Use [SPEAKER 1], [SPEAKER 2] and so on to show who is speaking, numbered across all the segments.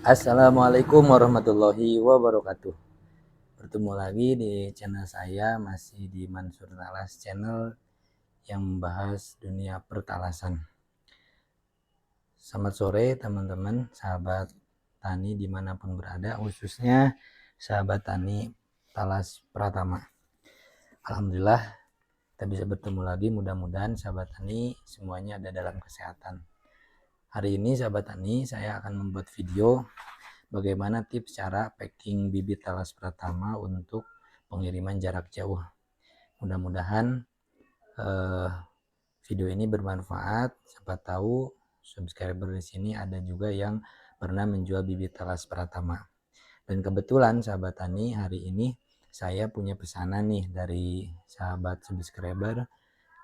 [SPEAKER 1] Assalamualaikum warahmatullahi wabarakatuh. Bertemu lagi di channel saya, masih di Mansur Talas Channel yang membahas dunia pertalasan. Selamat sore teman-teman, sahabat tani dimanapun berada, khususnya sahabat tani Talas Pratama. Alhamdulillah kita bisa bertemu lagi, mudah-mudahan sahabat tani semuanya ada dalam kesehatan. Hari ini sahabat tani, saya akan membuat video bagaimana tips cara packing bibit talas pratama untuk pengiriman jarak jauh. Mudah-mudahan video ini bermanfaat. Siapa tahu subscriber di sini ada juga yang pernah menjual bibit talas pratama. Dan kebetulan sahabat tani, hari ini saya punya pesanan nih dari sahabat subscriber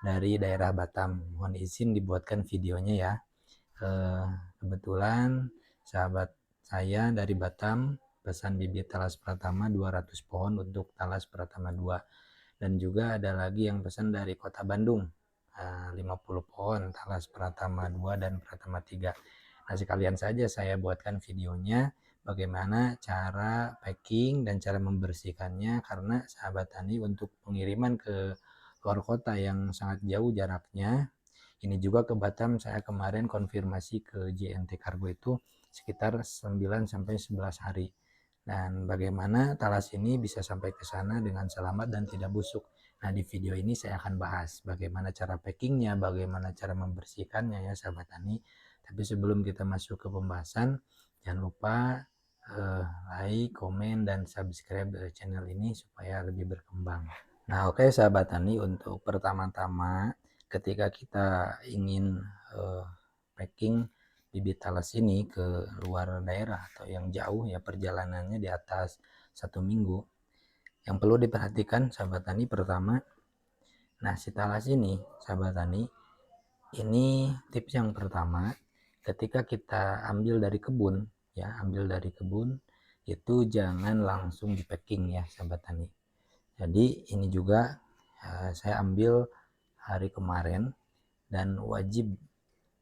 [SPEAKER 1] dari daerah Batam. Mohon izin dibuatkan videonya ya. Kebetulan sahabat saya dari Batam pesan bibit talas pratama 200 pohon untuk talas pratama 2, dan juga ada lagi yang pesan dari kota Bandung 50 pohon talas pratama 2 dan pratama 3. Nah, sekalian saja saya buatkan videonya bagaimana cara packing dan cara membersihkannya, karena sahabat tani untuk pengiriman ke luar kota yang sangat jauh jaraknya. Ini juga ke Batam, saya kemarin konfirmasi ke JNT Kargo itu sekitar 9-11 hari. Dan bagaimana talas ini bisa sampai ke sana dengan selamat dan tidak busuk. Nah, di video ini saya akan bahas bagaimana cara packingnya, bagaimana cara membersihkannya ya sahabat tani. Tapi sebelum kita masuk ke pembahasan, jangan lupa like, komen, dan subscribe channel ini supaya lebih berkembang. Nah, oke sahabat tani, untuk pertama-tama ketika kita ingin packing bibit talas ini ke luar daerah atau yang jauh ya, perjalanannya di atas 1 minggu, yang perlu diperhatikan sahabat tani pertama, nah si talas ini sahabat tani, ini tips yang pertama, ketika kita ambil dari kebun ya, ambil dari kebun itu jangan langsung di packing ya sahabat tani. Jadi ini juga saya ambil hari kemarin dan wajib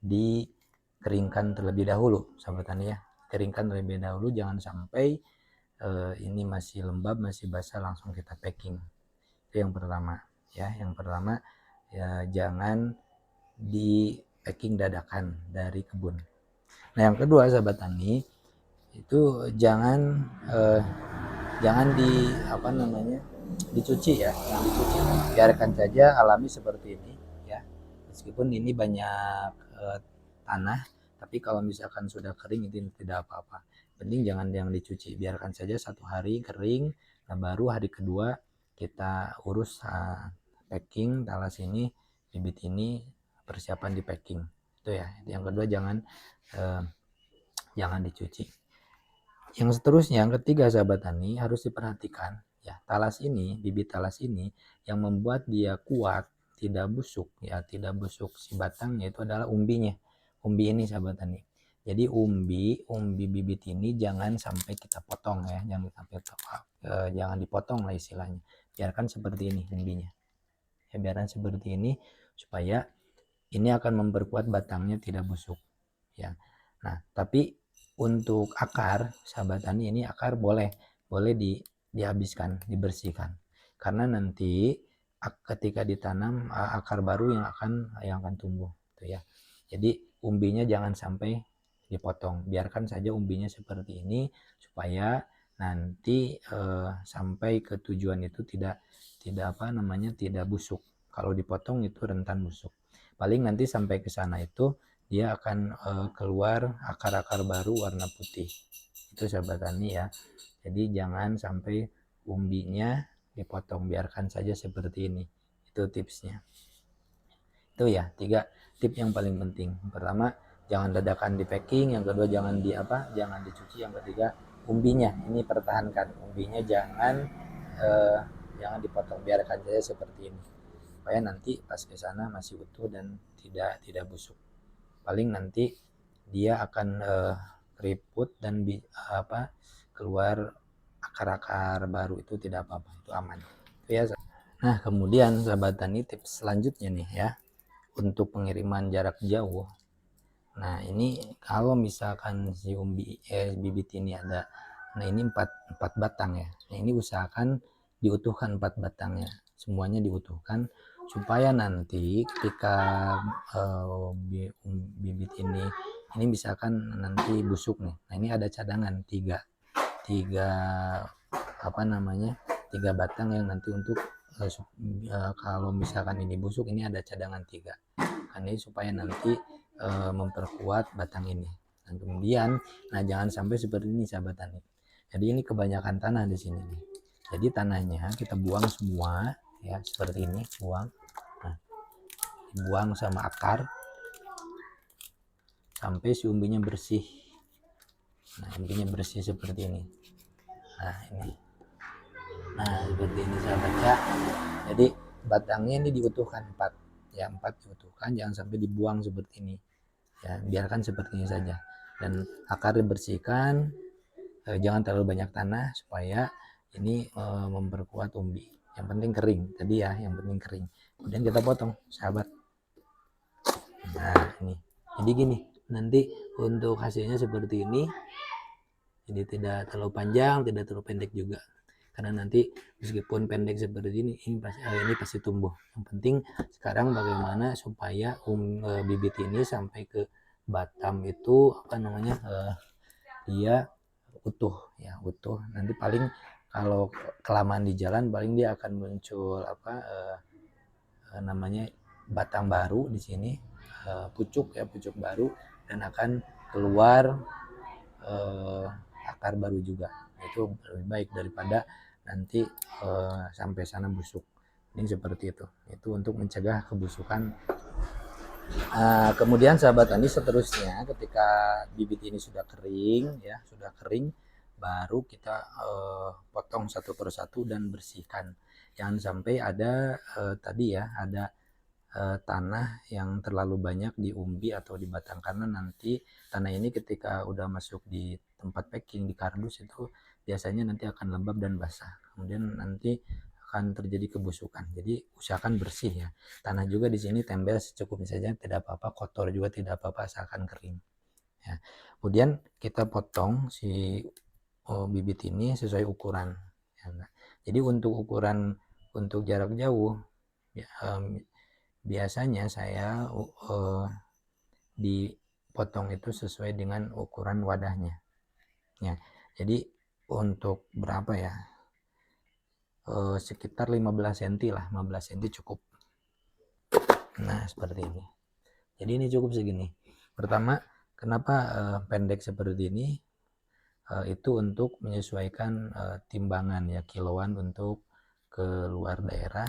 [SPEAKER 1] dikeringkan terlebih dahulu sahabat tani ya. Keringkan terlebih dahulu, jangan sampai ini masih lembab, masih basah langsung kita packing. Itu yang pertama ya. Yang pertama ya, jangan di packing dadakan dari kebun. Nah, yang kedua sahabat tani, itu jangan dicuci ya, jangan dicuci, biarkan saja alami seperti ini ya. Meskipun ini banyak tanah, tapi kalau misalkan sudah kering itu tidak apa-apa. Penting jangan yang dicuci, biarkan saja 1 hari kering. Nah, baru hari kedua kita urus packing talas ini, bibit ini, persiapan di packing itu ya. Yang kedua jangan dicuci. Yang seterusnya, yang ketiga sahabat tani, harus diperhatikan ya, talas ini, bibit talas ini yang membuat dia kuat, tidak busuk ya, tidak busuk si batangnya, itu adalah umbinya. Umbi ini sahabat tani. Jadi umbi bibit ini jangan sampai kita potong ya, jangan dipotong lah istilahnya. Biarkan seperti ini umbinya. Ya, biarkan seperti ini supaya ini akan memperkuat batangnya tidak busuk ya. Nah, tapi untuk akar sahabat tani, ini akar boleh dihabiskan, dibersihkan, karena nanti ketika ditanam akar baru yang akan tumbuh tuh ya. Jadi umbinya jangan sampai dipotong, biarkan saja umbinya seperti ini supaya nanti sampai ke tujuan itu tidak busuk. Kalau dipotong itu rentan busuk. Paling nanti sampai ke sana itu dia akan keluar akar-akar baru warna putih. Itu sahabat tani ya. Jadi jangan sampai umbinya dipotong, biarkan saja seperti ini. Itu tipsnya. Itu ya, 3 tips yang paling penting. Pertama, jangan dadakan di packing. Yang kedua, jangan dicuci. Yang ketiga, umbinya ini pertahankan. Umbinya jangan dipotong, biarkan saja seperti ini. Supaya nanti pas ke sana masih utuh dan tidak busuk. Paling nanti dia akan keriput dan keluar akar-akar baru, itu tidak apa-apa, itu aman. Itu ya. Nah, kemudian sahabat tani, tips selanjutnya nih ya, untuk pengiriman jarak jauh. Nah ini kalau misalkan si bibit ini ada, nah ini empat batang ya. Nah ini usahakan diutuhkan 4 batangnya, semuanya diutuhkan supaya nanti ketika bibit ini misalkan nanti busuk nih. Nah ini ada cadangan tiga apa namanya 3 batang yang nanti untuk kalau misalkan ini busuk, ini ada cadangan 3. Ini supaya nanti memperkuat batang ini. Dan kemudian, nah jangan sampai seperti ini sahabat tani. Jadi ini kebanyakan tanah di sini nih. Jadi tanahnya kita buang semua ya, seperti ini, buang. Nah, buang sama akar sampai si umbinya bersih. Nah, umbinya bersih seperti ini. Nah, ini. Nah, seperti ini sahabat ya. Jadi batangnya ini diutuhkan 4. Ya, 4 diutuhkan, jangan sampai dibuang seperti ini. Ya, biarkan seperti ini saja. Dan akar dibersihkan, jangan terlalu banyak tanah supaya ini memperkuat umbi. Yang penting kering tadi ya, yang penting kering. Kemudian kita potong sahabat. Nah ini, jadi gini, nanti untuk hasilnya seperti ini. Jadi tidak terlalu panjang, tidak terlalu pendek juga. Karena nanti meskipun pendek seperti ini pasti tumbuh. Yang penting sekarang bagaimana supaya bibit ini sampai ke batang itu apa namanya dia utuh ya, utuh. Nanti paling kalau kelamaan di jalan paling dia akan muncul apa namanya batang baru di sini, pucuk ya, pucuk baru, dan akan keluar akar baru juga. Itu lebih baik daripada nanti sampai sana busuk. Ini seperti itu untuk mencegah kebusukan. Kemudian sahabat tani, seterusnya ketika bibit ini sudah kering ya, sudah kering, baru kita potong satu persatu dan bersihkan. Jangan sampai ada tadi ya, ada tanah yang terlalu banyak di umbi atau di batang, karena nanti tanah ini ketika udah masuk di tempat packing di kardus itu biasanya nanti akan lembab dan basah, kemudian nanti akan terjadi kebusukan. Jadi usahakan bersih ya. Tanah juga di sini tembel secukupnya saja, tidak apa-apa, kotor juga tidak apa-apa, asalkan kering ya. Kemudian kita potong si bibit ini sesuai ukuran ya. Jadi untuk ukuran untuk jarak jauh ya, biasanya saya dipotong itu sesuai dengan ukuran wadahnya ya. Jadi untuk berapa ya, sekitar 15 cm lah, 15 cm cukup. Nah seperti ini. Jadi ini cukup segini. Pertama, kenapa pendek seperti ini? Itu untuk menyesuaikan timbangan ya, kiloan untuk ke luar daerah.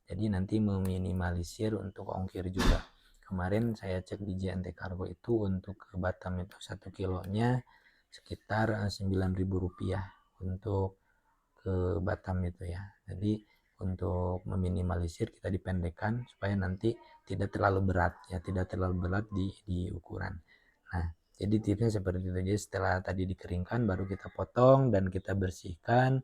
[SPEAKER 1] Jadi nanti meminimalisir untuk ongkir juga. Kemarin saya cek di JNT Kargo itu untuk ke Batam itu 1 kilonya sekitar Rp9.000 untuk ke Batam itu ya. Jadi untuk meminimalisir kita dipendekkan supaya nanti tidak terlalu berat ya, tidak terlalu berat di ukuran. Nah, jadi tipsnya seperti itu. Jadi setelah tadi dikeringkan baru kita potong dan kita bersihkan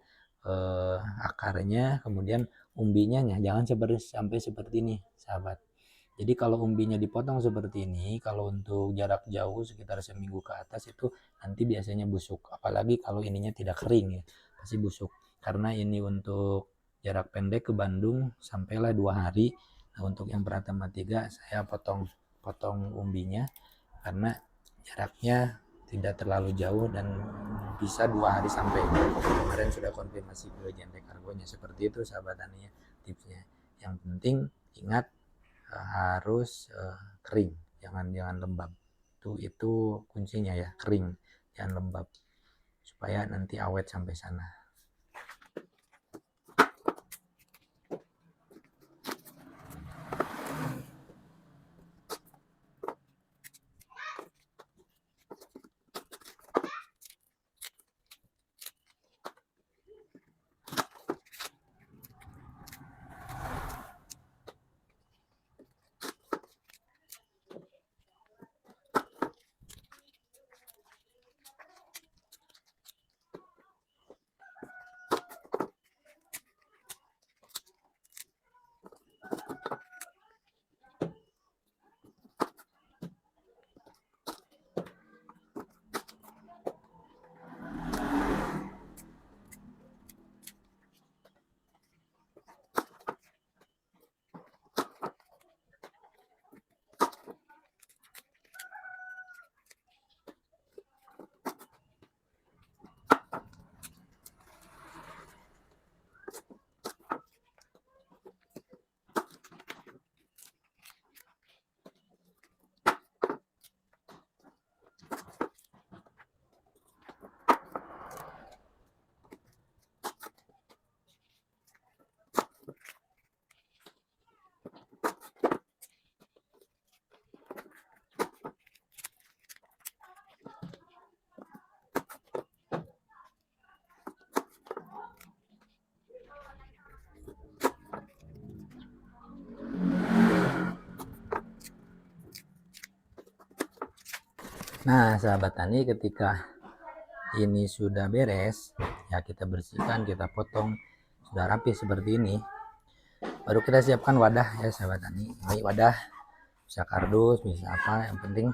[SPEAKER 1] akarnya, kemudian umbinya jangan sampai seperti ini, sahabat. Jadi kalau umbinya dipotong seperti ini, kalau untuk jarak jauh sekitar seminggu ke atas itu nanti biasanya busuk. Apalagi kalau ininya tidak kering ya, pasti busuk. Karena ini untuk jarak pendek ke Bandung sampailah 2 hari. Nah, untuk yang Pratama 3 saya potong umbinya karena jaraknya tidak terlalu jauh dan bisa 2 hari sampai. Kemarin sudah konfirmasi ke JNT Kargonya. Seperti itu sahabat tani ya, tipsnya. Yang penting ingat harus kering, jangan lembab. Itu kuncinya ya, kering, jangan lembab supaya nanti awet sampai sana. Nah, sahabat tani, ketika ini sudah beres, ya kita bersihkan, kita potong, sudah rapi seperti ini. Baru kita siapkan wadah ya sahabat tani. Ini wadah bisa kardus, bisa apa, yang penting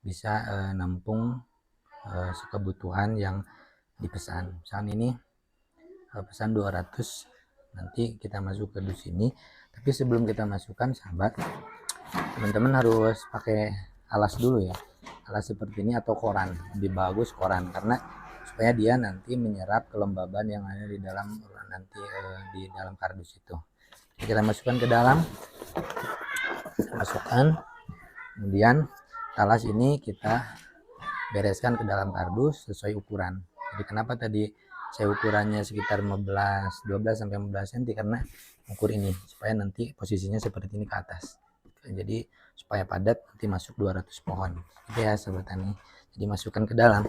[SPEAKER 1] bisa nampung kebutuhan yang dipesan. Misalnya ini pesan 200, nanti kita masuk ke dus ini. Tapi sebelum kita masukkan sahabat, teman-teman harus pakai alas dulu ya, alas seperti ini atau koran, lebih bagus koran karena supaya dia nanti menyerap kelembaban yang ada di dalam nanti di dalam kardus itu. Kita masukkan ke dalam, masukkan, kemudian talas ini kita bereskan ke dalam kardus sesuai ukuran. Jadi kenapa tadi saya ukurannya sekitar 12 sampai 15 cm karena ukur ini supaya nanti posisinya seperti ini ke atas. Jadi supaya padat, nanti masuk 200 pohon. Itu ya sahabat tani. Jadi masukkan ke dalam.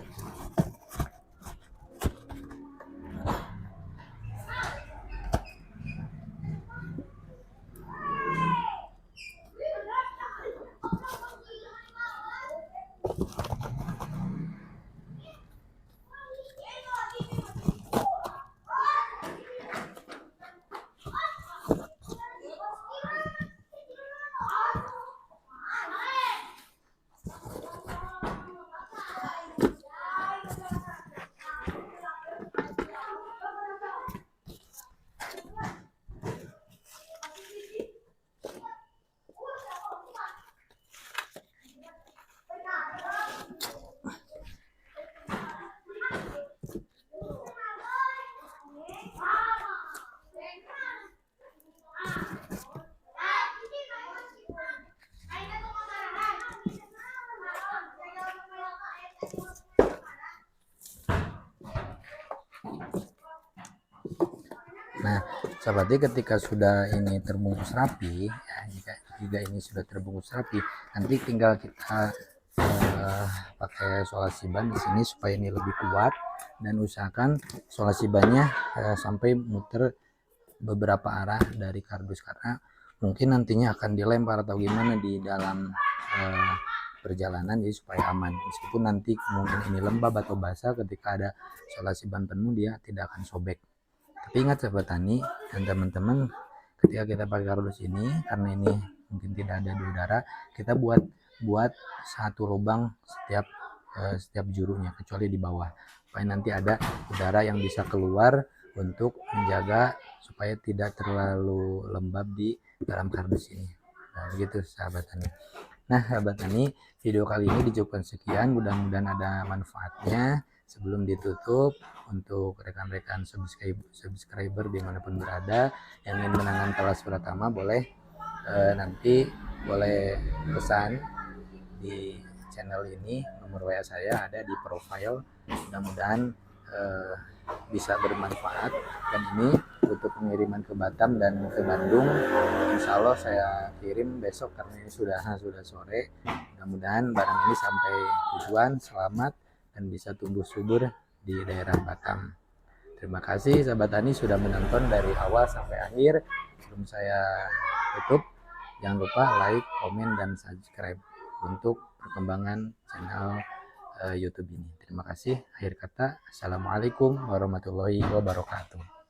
[SPEAKER 1] Nah, sahabat, ketika sudah ini terbungkus rapi, ya, jika ini sudah terbungkus rapi, nanti tinggal kita pakai solasi ban di sini supaya ini lebih kuat, dan usahakan solasi bannya sampai muter beberapa arah dari kardus karena mungkin nantinya akan dilempar atau gimana di dalam perjalanan, jadi supaya aman. Meskipun nanti mungkin ini lembab atau basah, ketika ada solasi ban penuh dia tidak akan sobek. Tapi ingat sahabat tani dan teman-teman, ketika kita pakai kardus ini, karena ini mungkin tidak ada di udara, kita buat satu lubang setiap jurunya kecuali di bawah, supaya nanti ada udara yang bisa keluar untuk menjaga supaya tidak terlalu lembab di dalam kardus ini. Nah, begitu sahabat tani. Nah, sahabat tani, video kali ini dicukupkan sekian, mudah-mudahan ada manfaatnya. Sebelum ditutup, untuk rekan-rekan subscriber dimanapun berada yang ingin menanam talas pratama, boleh nanti boleh pesan di channel ini. Nomor WA saya ada di profile. Mudah-mudahan bisa bermanfaat, dan ini untuk pengiriman ke Batam dan ke Bandung insya Allah saya kirim besok karena ini sudah sore. Mudah-mudahan barang ini sampai tujuan selamat dan bisa tumbuh subur di daerah Batam. Terima kasih sahabat tani sudah menonton dari awal sampai akhir. Sebelum saya tutup, jangan lupa like, komen, dan subscribe untuk perkembangan channel YouTube ini. Terima kasih. Akhir kata, assalamualaikum warahmatullahi wabarakatuh.